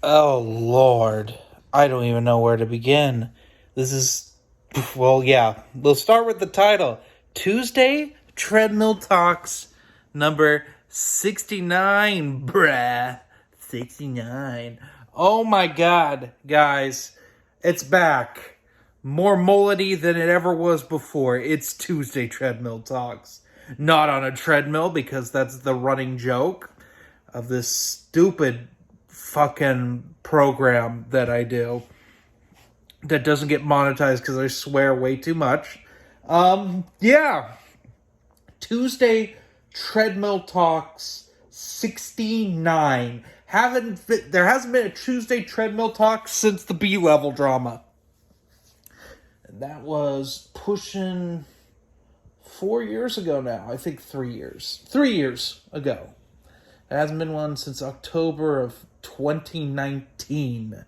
Oh, Lord. I don't even know where to begin. This is. Well, yeah. We'll start with the title Tuesday Treadmill Talks number 69, bruh. 69. Oh my god, guys. It's back. More mullety than it ever was before. It's Tuesday Treadmill Talks. Not on a treadmill because that's the running joke of this stupid fucking program that I do that doesn't get monetized because I swear way too much. Yeah. Tuesday Treadmill Talks 69. There hasn't been a Tuesday Treadmill Talk since the B level drama. And that was pushing 4 years ago now. I think 3 years. 3 years ago. There hasn't been one since October of 2019.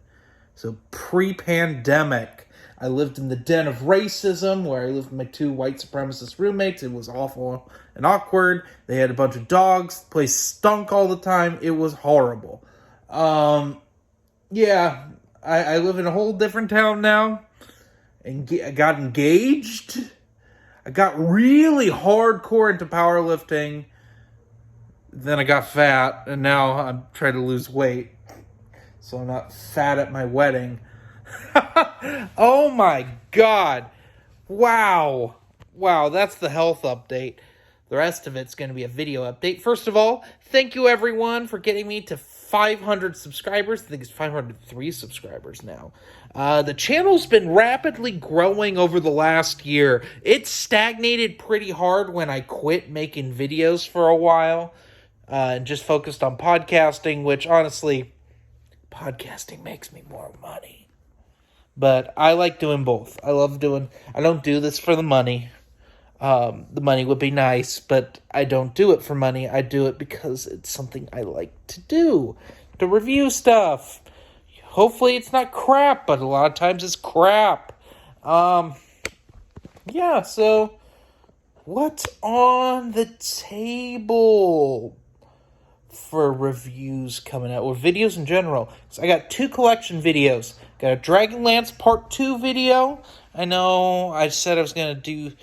So pre-pandemic. I lived in the den of racism where I lived with my two white supremacist roommates. It was awful and awkward. They had a bunch of dogs. The place stunk all the time. It was horrible. Yeah, I live in a whole different town now. And I got engaged. I got really hardcore into powerlifting. Then I got fat, and now I'm trying to lose weight. So I'm not fat at my wedding. Oh my god. Wow. Wow, that's the health update. The rest of it's going to be a video update. First of all, thank you everyone for getting me to 500 subscribers. I think it's 503 subscribers now. The channel's been rapidly growing over the last year. It stagnated pretty hard when I quit making videos for a while. And just focused on podcasting, which honestly, podcasting makes me more money. But I like doing both. I don't do this for the money. The money would be nice, but I don't do it for money. I do it because it's something I like to do. To review stuff. Hopefully it's not crap, but a lot of times it's crap. Yeah, so what's on the table for reviews coming out, or videos in general? So I got 2 collection videos. Got a Dragonlance Part 2 video. I know I said I was going to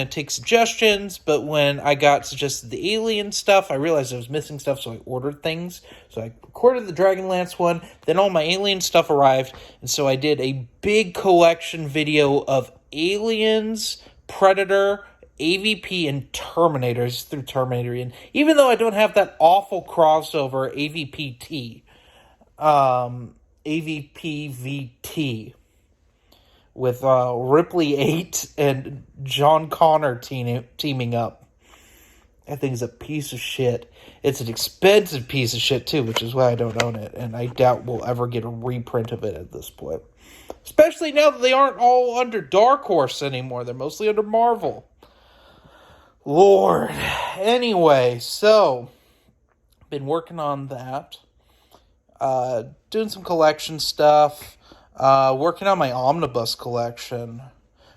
take suggestions, but when I got suggested the alien stuff, I realized I was missing stuff, so I ordered things. So I recorded the Dragonlance one, then all my alien stuff arrived, and so I did a big collection video of Aliens, Predator, AVP, and Terminators through Terminator. And even though I don't have that awful crossover AVPT, AVPVT, with Ripley 8 and John Connor teaming up. That thing's a piece of shit. It's an expensive piece of shit, too, which is why I don't own it. And I doubt we'll ever get a reprint of it at this point. Especially now that they aren't all under Dark Horse anymore. They're mostly under Marvel. Lord. Anyway, so been working on that. Doing some collection stuff. Working on my omnibus collection.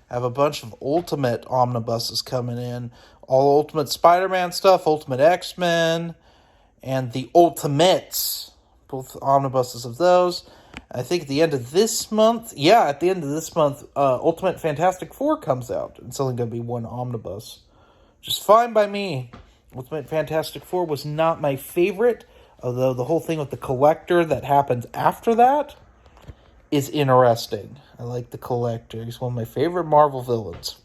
I have a bunch of Ultimate omnibuses coming in. All Ultimate Spider-Man stuff, Ultimate X-Men, and the Ultimates. Both omnibuses of those. I think at the end of this month, Ultimate Fantastic Four comes out. It's only going to be one omnibus. Just fine by me. Ultimate Fantastic Four was not my favorite, although the whole thing with the Collector that happens after that is interesting. I like the Collector. He's one of my favorite Marvel villains.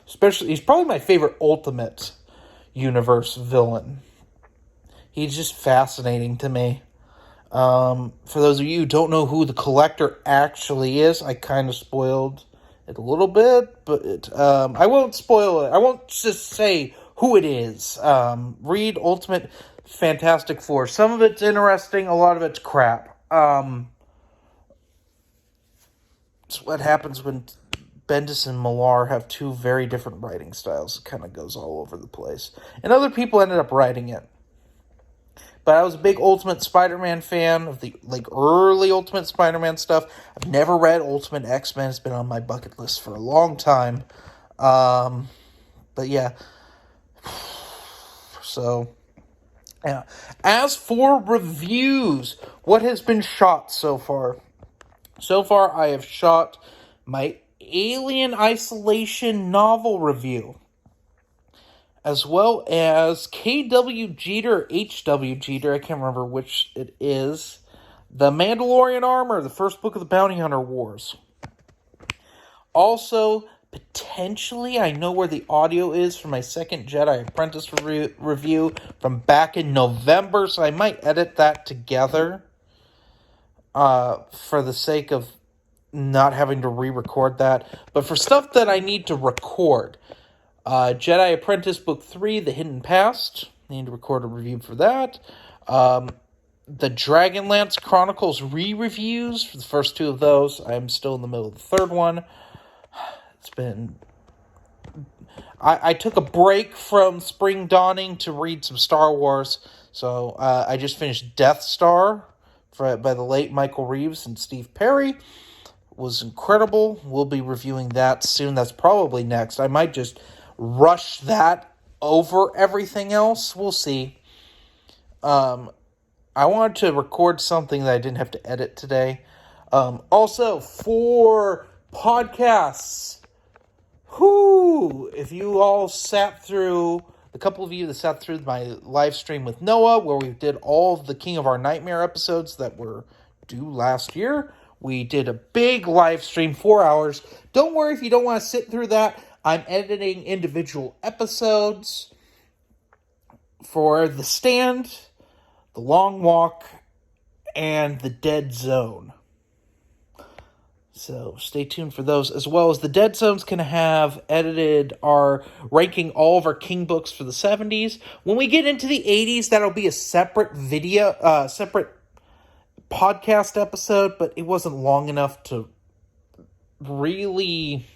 He's probably my favorite Ultimate Universe villain. He's just fascinating to me. For those of you who don't know who the Collector actually is, I kind of spoiled it a little bit, but I won't spoil it. I won't just say who it is. Read Ultimate Fantastic Four. Some of it's interesting, a lot of it's crap. It's what happens when Bendis and Millar have 2 very different writing styles. It kind of goes all over the place. And other people ended up writing it. But I was a big Ultimate Spider-Man fan of the early Ultimate Spider-Man stuff. I've never read Ultimate X-Men. It's been on my bucket list for a long time. But yeah. So Yeah. As for reviews, what has been shot so far? So far, I have shot my Alien Isolation novel review, as well as KW Jeter, HW Jeter, I can't remember which it is, The Mandalorian Armor, the first book of the Bounty Hunter Wars. Also, potentially, I know where the audio is for my second Jedi Apprentice review from back in November, so I might edit that together for the sake of not having to re-record that. But for stuff that I need to record, Jedi Apprentice Book 3, The Hidden Past, I need to record a review for that. The Dragonlance Chronicles re-reviews for the first two of those. I'm still in the middle of the third one. It's been... I took a break from Spring Dawning to read some Star Wars, so I just finished Death Star by the late Michael Reeves and Steve Perry. It was incredible. We'll be reviewing that soon. That's probably next. I might just rush that over everything else. We'll see. I wanted to record something that I didn't have to edit today. Also, for podcasts... if you all sat through, a couple of you that sat through my live stream with Noah, where we did all of the King of Our Nightmare episodes that were due last year. We did a big live stream, 4 hours. Don't worry if you don't want to sit through that. I'm editing individual episodes for The Stand, The Long Walk, and The Dead Zone. So stay tuned for those, as well as the Dead Zone's going to have edited our ranking all of our King books for the 70s. When we get into the 80s, that'll be a separate video, separate podcast episode, but it wasn't long enough to really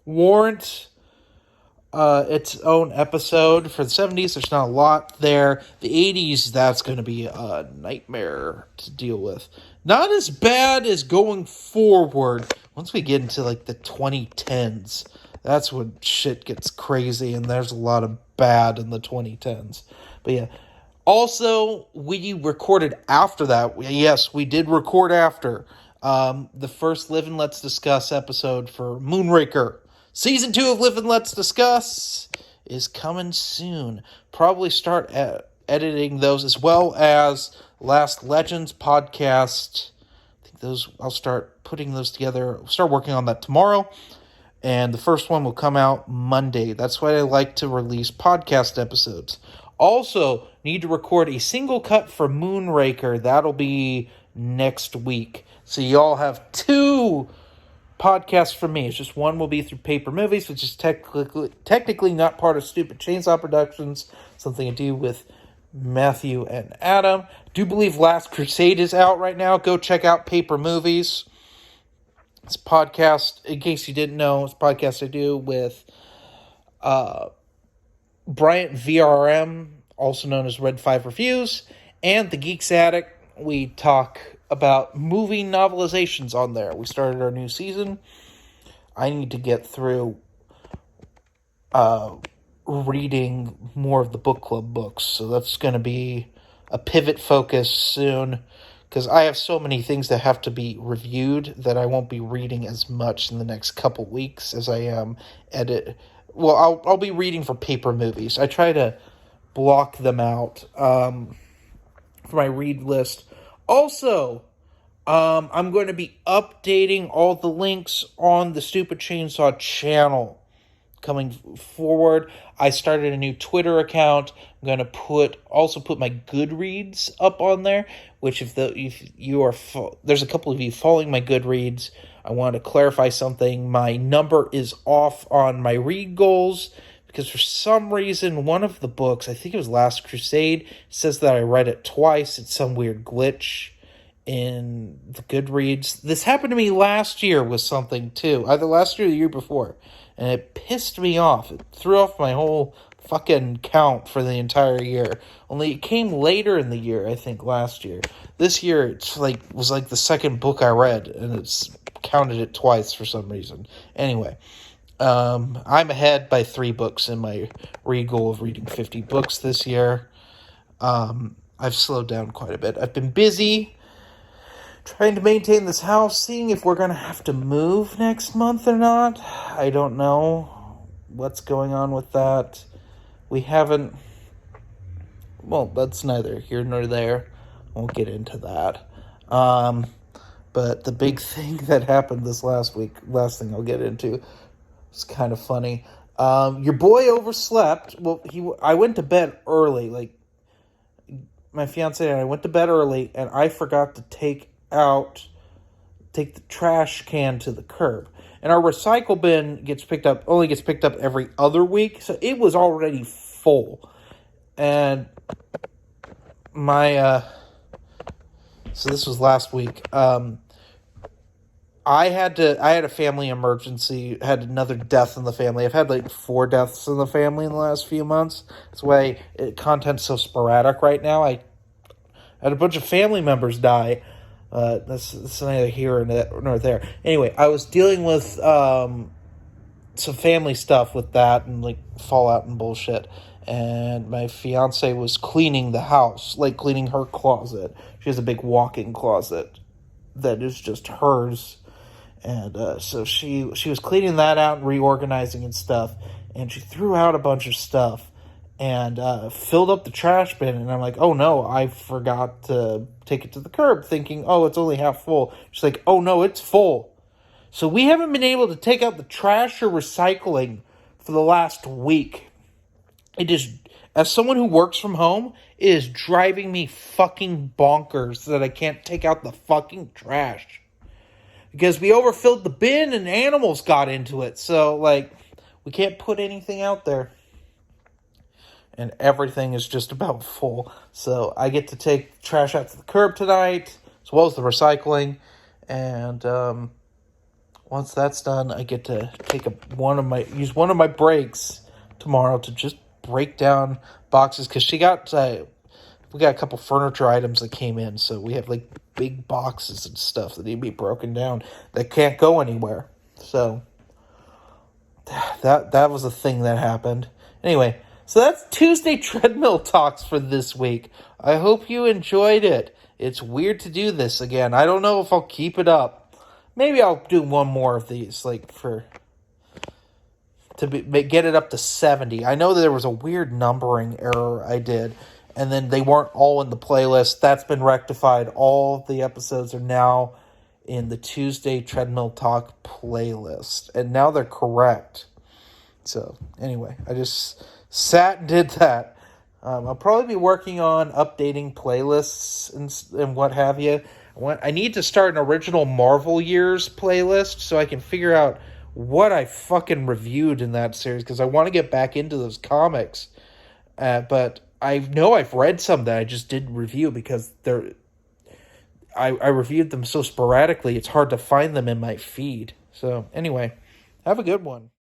warrant its own episode. For the 70s, there's not a lot there. The 80s, that's going to be a nightmare to deal with. Not as bad as going forward. Once we get into like the 2010s, that's when shit gets crazy, and there's a lot of bad in the 2010s. But yeah. Also, we recorded after that. Yes, we did record after the first Live and Let's Discuss episode for Moonraker. Season 2 of Live and Let's Discuss is coming soon. Probably start editing those, as well as Last Legends podcast. I think those, I'll start putting those together. I'll start working on that tomorrow. And the first one will come out Monday. That's why I like to release podcast episodes. Also, need to record a single cut for Moonraker. That'll be next week. So y'all have 2 podcasts from me. It's just one will be through Paper Movies, which is technically not part of Stupid Chainsaw Productions. Something to do with Matthew and Adam. Do believe Last Crusade is out right now. Go check out Paper Movies. It's a podcast, in case you didn't know, it's a podcast I do with Bryant VRM, also known as Red 5 Reviews, and The Geeks Addict. We talk about movie novelizations on there. We started our new season. I need to get through reading more of the book club books, so that's going to be a pivot focus soon, because I have so many things that have to be reviewed that I won't be reading as much in the next couple weeks as I am I'll be reading for Paper Movies. I try to block them out for my read list. Also, I'm going to be updating all the links on the Stupid Chainsaw channel coming forward. I started a new Twitter account. I'm going to also put my Goodreads up on there, which if you are there's a couple of you following my Goodreads, I want to clarify something. My number is off on my read goals because for some reason one of the books, I think it was Last Crusade, says that I read it twice. It's some weird glitch in the Goodreads. This happened to me last year with something too, either last year or the year before, and it pissed me off. It threw off my whole fucking count for the entire year. Only it came later in the year, I think, last year. This year, it's was like the second book I read, and it's counted it twice for some reason. Anyway, I'm ahead by 3 books in my read goal of reading 50 books this year. I've slowed down quite a bit. I've been busy trying to maintain this house, seeing if we're going to have to move next month or not. I don't know what's going on with that. We haven't... Well, that's neither here nor there. I won't get into that. But the big thing that happened this last week, last thing I'll get into, it's kind of funny. Your boy overslept. Well, I went to bed early. Like, my fiance and I went to bed early, and I forgot to take the trash can to the curb. And our recycle bin only gets picked up every other week, so it was already full. And so this was last week. I had a family emergency, had another death in the family. I've had like 4 deaths in the family in the last few months. That's why content's so sporadic right now. I had a bunch of family members die. That's neither here nor there. Anyway, I was dealing with some family stuff with that and like fallout and bullshit. And my fiance was cleaning the house, like cleaning her closet. She has a big walk-in closet that is just hers. And so she was cleaning that out and reorganizing and stuff. And she threw out a bunch of stuff and filled up the trash bin. And I'm like, oh no, I forgot to take it to the curb, thinking, oh, it's only half full. She's like, oh no, it's full. So we haven't been able to take out the trash or recycling for the last week. It is, as someone who works from home, it is driving me fucking bonkers that I can't take out the fucking trash. Because we overfilled the bin and animals got into it. So, like, we can't put anything out there. And everything is just about full. So, I get to take trash out to the curb tonight, as well as the recycling. And once that's done, I get to use one of my breaks tomorrow to just break down boxes. Because we got a couple furniture items that came in. So, we have, like, big boxes and stuff that need to be broken down that can't go anywhere. So that was a thing that happened. Anyway, so that's Tuesday Treadmill Talks for this week. I hope you enjoyed it. It's weird to do this again. I don't know if I'll keep it up. Maybe I'll do one more of these, like get it up to 70. I know that there was a weird numbering error I did, and then they weren't all in the playlist. That's been rectified. All the episodes are now in the Tuesday Treadmill Talk playlist. And now they're correct. So, anyway, I just sat and did that. I'll probably be working on updating playlists and what have you. I need to start an original Marvel Years playlist so I can figure out what I fucking reviewed in that series, because I want to get back into those comics. But I know I've read some that I just didn't review because I reviewed them so sporadically, it's hard to find them in my feed. So, anyway, have a good one.